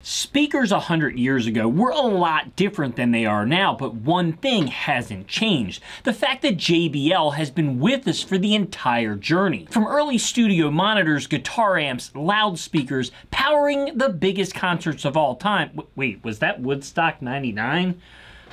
Speakers 100 years ago were a lot different than they are now, but one thing hasn't changed. The fact that JBL has been with us for the entire journey. From early studio monitors, guitar amps, loudspeakers, powering the biggest concerts of all time. Wait, was that Woodstock 99?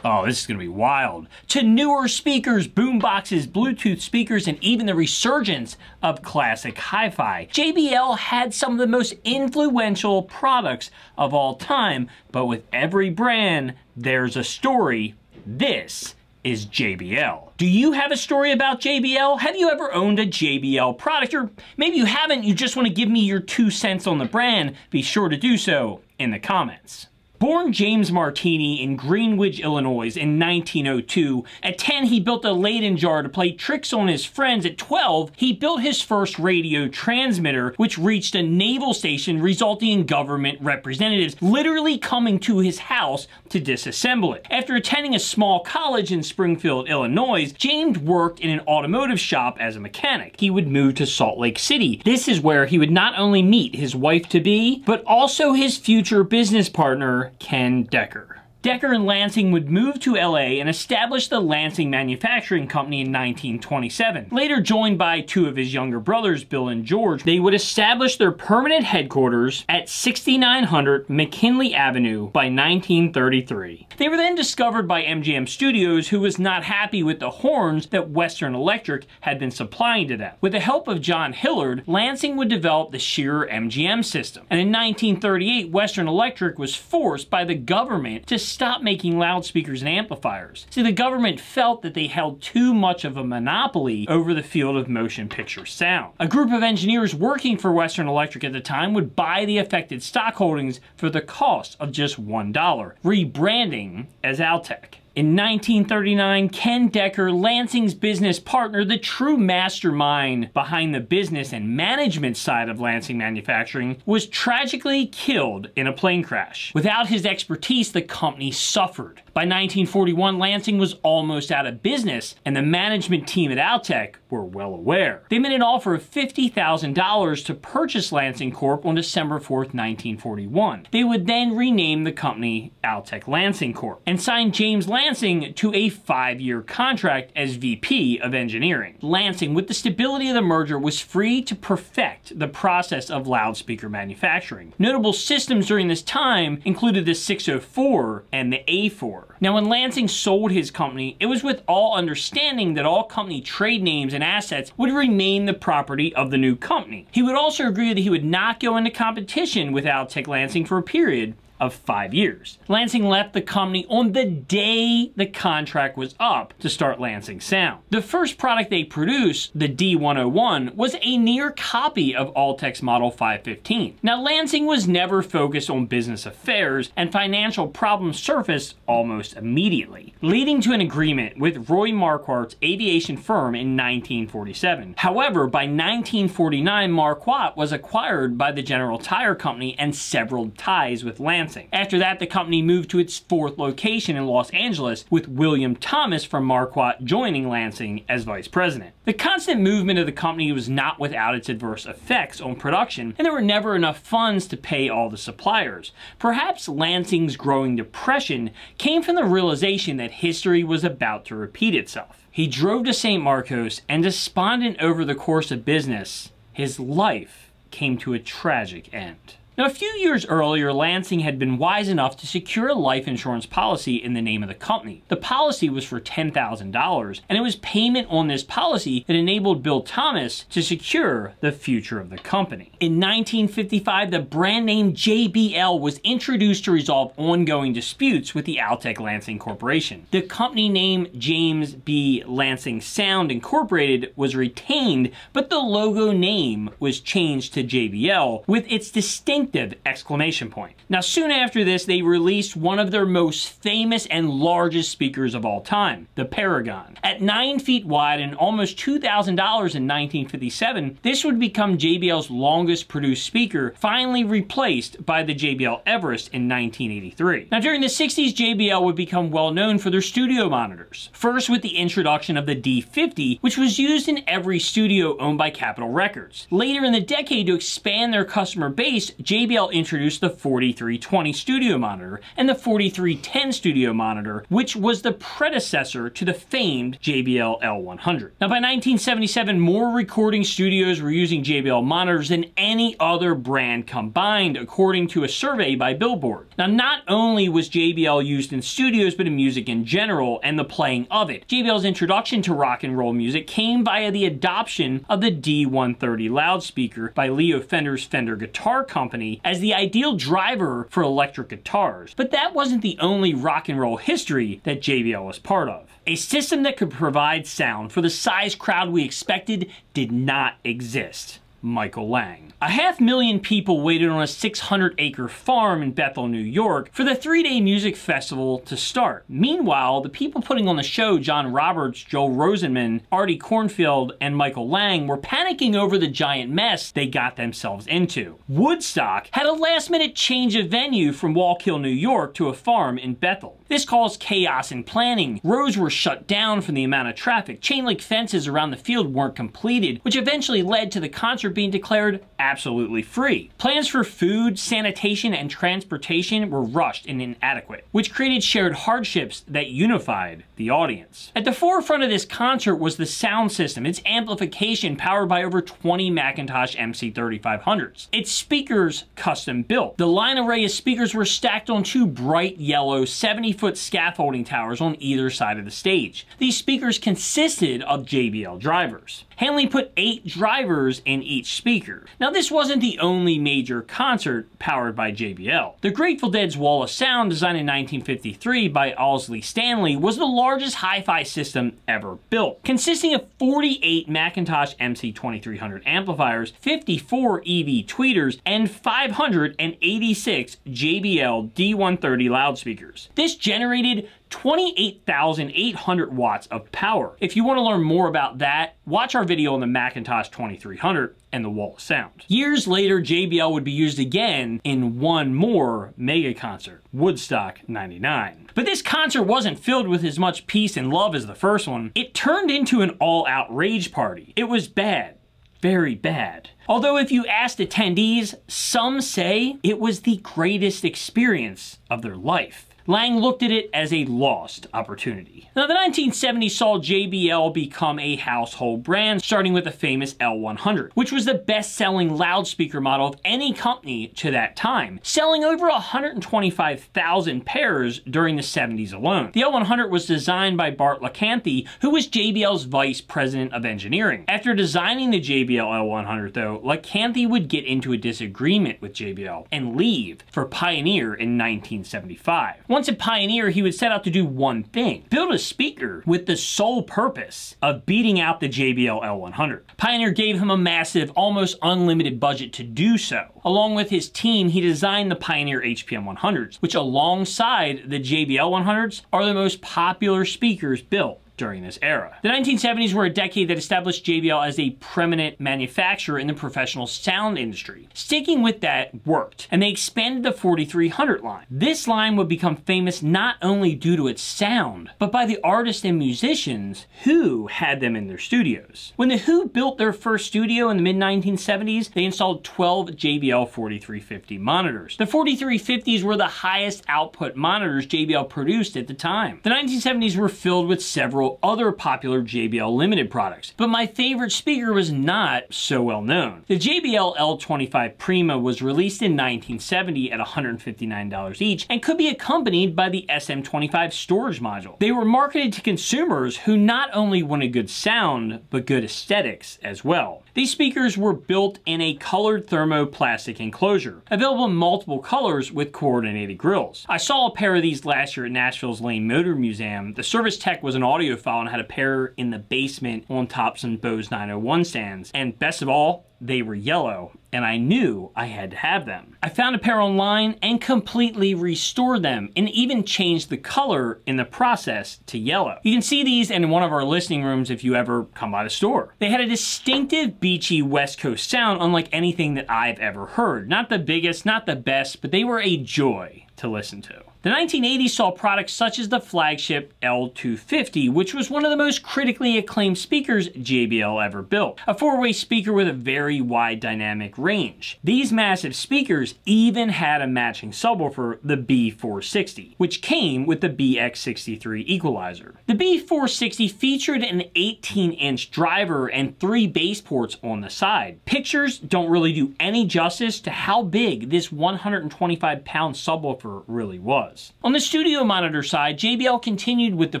Oh, this is going to be wild. To newer speakers, boomboxes, Bluetooth speakers, and even the resurgence of classic hi-fi. JBL had some of the most influential products of all time, but with every brand, there's a story. This is JBL. Do you have a story about JBL? Have you ever owned a JBL product? Or maybe you haven't, you just want to give me your 2 cents on the brand? Be sure to do so in the comments. Born James Martini in Greenwich, Illinois in 1902, at 10 he built a Leyden jar to play tricks on his friends. At 12, he built his first radio transmitter, which reached a naval station, resulting in government representatives literally coming to his house to disassemble it. After attending a small college in Springfield, Illinois, James worked in an automotive shop as a mechanic. He would move to Salt Lake City. This is where he would not only meet his wife-to-be, but also his future business partner, Ken Decker. Decker and Lansing would move to LA and establish the Lansing Manufacturing Company in 1927. Later joined by 2 of his younger brothers, Bill and George, they would establish their permanent headquarters at 6900 McKinley Avenue by 1933. They were then discovered by MGM Studios, who was not happy with the horns that Western Electric had been supplying to them. With the help of John Hillard, Lansing would develop the Shearer MGM system. And in 1938, Western Electric was forced by the government to stop making loudspeakers and amplifiers. See, the government felt that they held too much of a monopoly over the field of motion picture sound. A group of engineers working for Western Electric at the time would buy the affected stock holdings for the cost of just $1, rebranding as Altec. In 1939, Ken Decker, Lansing's business partner, the true mastermind behind the business and management side of Lansing Manufacturing, was tragically killed in a plane crash. Without his expertise, the company suffered. By 1941, Lansing was almost out of business, and the management team at Altec were well aware. They made an offer of $50,000 to purchase Lansing Corp on December 4th, 1941. They would then rename the company Altec Lansing Corp. and sign James Lansing to a 5-year contract as VP of Engineering. Lansing, with the stability of the merger, was free to perfect the process of loudspeaker manufacturing. Notable systems during this time included the 604 and the A4. Now, when Lansing sold his company, it was with all understanding that all company trade names and assets would remain the property of the new company. He would also agree that he would not go into competition with Altec Lansing for a period of 5 years. Lansing left the company on the day the contract was up to start Lansing Sound. The first product they produced, the D101, was a near copy of Altec's Model 515. Now, Lansing was never focused on business affairs, and financial problems surfaced almost immediately, leading to an agreement with Roy Marquardt's aviation firm in 1947. However, by 1949, Marquardt was acquired by the General Tire Company and severed ties with Lansing. After that, the company moved to its 4th location in Los Angeles, with William Thomas from Marquardt joining Lansing as vice president. The constant movement of the company was not without its adverse effects on production, and there were never enough funds to pay all the suppliers. Perhaps Lansing's growing depression came from the realization that history was about to repeat itself. He drove to St. Marcos, and despondent over the course of business, his life came to a tragic end. Now, a few years earlier, Lansing had been wise enough to secure a life insurance policy in the name of the company. The policy was for $10,000, and it was payment on this policy that enabled Bill Thomas to secure the future of the company. In 1955, the brand name JBL was introduced to resolve ongoing disputes with the Altec Lansing Corporation. The company name James B. Lansing Sound Incorporated was retained, but the logo name was changed to JBL with its distinct exclamation point. Now, soon after this, they released one of their most famous and largest speakers of all time, the Paragon. At 9 feet wide and almost $2,000 in 1957, this would become JBL's longest produced speaker, finally replaced by the JBL Everest in 1983. Now, during the 60s, JBL would become well known for their studio monitors. First with the introduction of the D50, which was used in every studio owned by Capitol Records. Later in the decade, to expand their customer base, JBL introduced the 4320 Studio Monitor and the 4310 Studio Monitor, which was the predecessor to the famed JBL L100. Now, by 1977, more recording studios were using JBL monitors than any other brand combined, according to a survey by Billboard. Now, not only was JBL used in studios, but in music in general and the playing of it. JBL's introduction to rock and roll music came via the adoption of the D130 loudspeaker by Leo Fender's Fender Guitar Company as the ideal driver for electric guitars. But that wasn't the only rock and roll history that JBL was part of. A system that could provide sound for the size crowd we expected did not exist. Michael Lang. 500,000 people waited on a 600-acre farm in Bethel, New York for the 3-day music festival to start. Meanwhile, the people putting on the show, John Roberts, Joel Rosenman, Artie Cornfield, and Michael Lang, were panicking over the giant mess they got themselves into. Woodstock had a last-minute change of venue from Wallkill, New York to a farm in Bethel. This caused chaos in planning. Roads were shut down from the amount of traffic. Chain-link fences around the field weren't completed, which eventually led to the concert being declared absolutely free. Plans for food, sanitation, and transportation were rushed and inadequate, which created shared hardships that unified the audience. At the forefront of this concert was the sound system, its amplification powered by over 20 Macintosh MC3500s, its speakers custom built. The line array of speakers were stacked on 2 bright yellow 70-foot scaffolding towers on either side of the stage. These speakers consisted of JBL drivers. Hanley put 8 drivers in each speaker. Now, this wasn't the only major concert powered by JBL. The Grateful Dead's Wall of Sound, designed in 1953 by Owsley Stanley, was the largest hi-fi system ever built, consisting of 48 Macintosh MC2300 amplifiers, 54 EV tweeters, and 586 JBL D130 loudspeakers. This generated 28,800 watts of power. If you want to learn more about that, watch our video on the Macintosh 2300 and the Wall of Sound. Years later, JBL would be used again in one more mega concert, Woodstock '99. But this concert wasn't filled with as much peace and love as the first one. It turned into an all-out rage party. It was bad. Very bad. Although if you asked attendees, some say it was the greatest experience of their life. Lang looked at it as a lost opportunity. Now, the 1970s saw JBL become a household brand, starting with the famous L100, which was the best-selling loudspeaker model of any company to that time, selling over 125,000 pairs during the 70s alone. The L100 was designed by Bart LaCanthi, who was JBL's vice president of engineering. After designing the JBL L100, though, LaCanthi would get into a disagreement with JBL and leave for Pioneer in 1975. Once at Pioneer, he would set out to do one thing: build a speaker with the sole purpose of beating out the JBL L100. Pioneer gave him a massive, almost unlimited budget to do so. Along with his team, he designed the Pioneer HPM 100s, which alongside the JBL 100s are the most popular speakers built during this era. The 1970s were a decade that established JBL as a preeminent manufacturer in the professional sound industry. Sticking with that worked, and they expanded the 4300 line. This line would become famous not only due to its sound, but by the artists and musicians who had them in their studios. When the Who built their first studio in the mid-1970s, they installed 12 JBL 4350 monitors. The 4350s were the highest output monitors JBL produced at the time. The 1970s were filled with several other popular JBL limited products, but my favorite speaker was not so well known. The JBL L25 Prima was released in 1970 at $159 each and could be accompanied by the SM25 storage module. They were marketed to consumers who not only wanted good sound, but good aesthetics as well. These speakers were built in a colored thermoplastic enclosure, available in multiple colors with coordinated grills. I saw a pair of these last year at Nashville's Lane Motor Museum. The service tech was an audiophile and had a pair in the basement on top some Bose 901 stands. And best of all, they were yellow, and I knew I had to have them. I found a pair online and completely restored them, and even changed the color in the process to yellow. You can see these in one of our listening rooms if you ever come by the store. They had a distinctive beachy West Coast sound unlike anything that I've ever heard. Not the biggest, not the best, but they were a joy to listen to. The 1980s saw products such as the flagship L250, which was one of the most critically acclaimed speakers JBL ever built, a four-way speaker with a very wide dynamic range. These massive speakers even had a matching subwoofer, the B460, which came with the BX63 equalizer. The B460 featured an 18-inch driver and 3 bass ports on the side. Pictures don't really do any justice to how big this 125-pound subwoofer really was. On the studio monitor side, JBL continued with the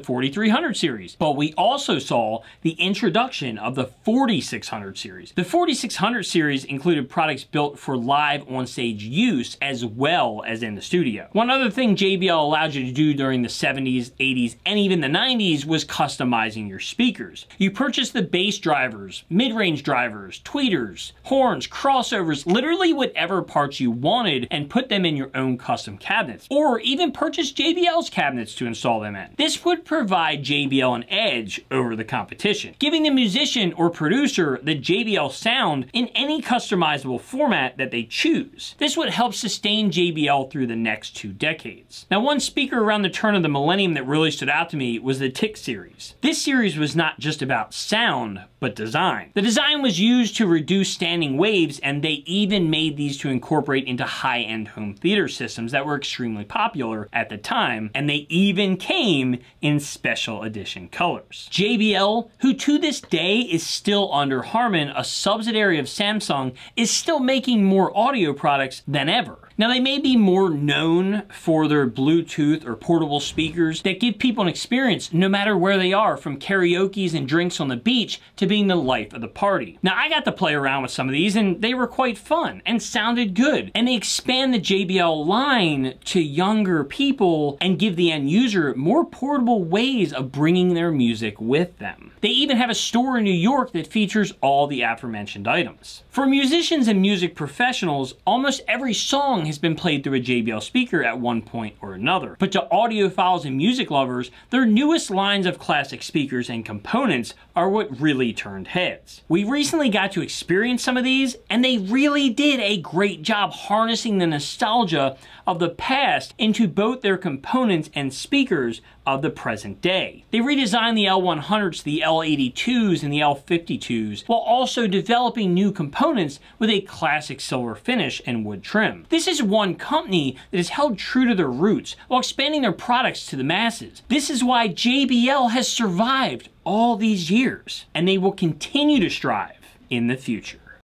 4300 series, but we also saw the introduction of the 4600 series. The 4600 series included products built for live on-stage use as well as in the studio. One other thing JBL allowed you to do during the 70s, 80s, and even the 90s was customizing your speakers. You purchased the bass drivers, mid-range drivers, tweeters, horns, crossovers, literally whatever parts you wanted, and put them in your own custom cabinets, or even purchase JBL's cabinets to install them in. This would provide JBL an edge over the competition, giving the musician or producer the JBL sound in any customizable format that they choose. This would help sustain JBL through the next 2 decades. Now, one speaker around the turn of the millennium that really stood out to me was the TiK series. This series was not just about sound, but design. The design was used to reduce standing waves, and they even made these to incorporate into high-end home theater systems that were extremely popular at the time, and they even came in special edition colors. JBL, who to this day is still under Harman, a subsidiary of Samsung, is still making more audio products than ever. Now, they may be more known for their Bluetooth or portable speakers that give people an experience no matter where they are, from karaoke's and drinks on the beach to being the life of the party. Now, I got to play around with some of these and they were quite fun and sounded good. And they expand the JBL line to younger people and give the end user more portable ways of bringing their music with them. They even have a store in New York that features all the aforementioned items. For musicians and music professionals, almost every song has been played through a JBL speaker at one point or another. But to audiophiles and music lovers, their newest lines of classic speakers and components are what really turned heads. We recently got to experience some of these, and they really did a great job harnessing the nostalgia of the past into both their components and speakers of the present day. They redesigned the L100s, the L82s, and the L52s, while also developing new components with a classic silver finish and wood trim. This is one company that has held true to their roots while expanding their products to the masses. This is why JBL has survived all these years, and they will continue to strive in the future.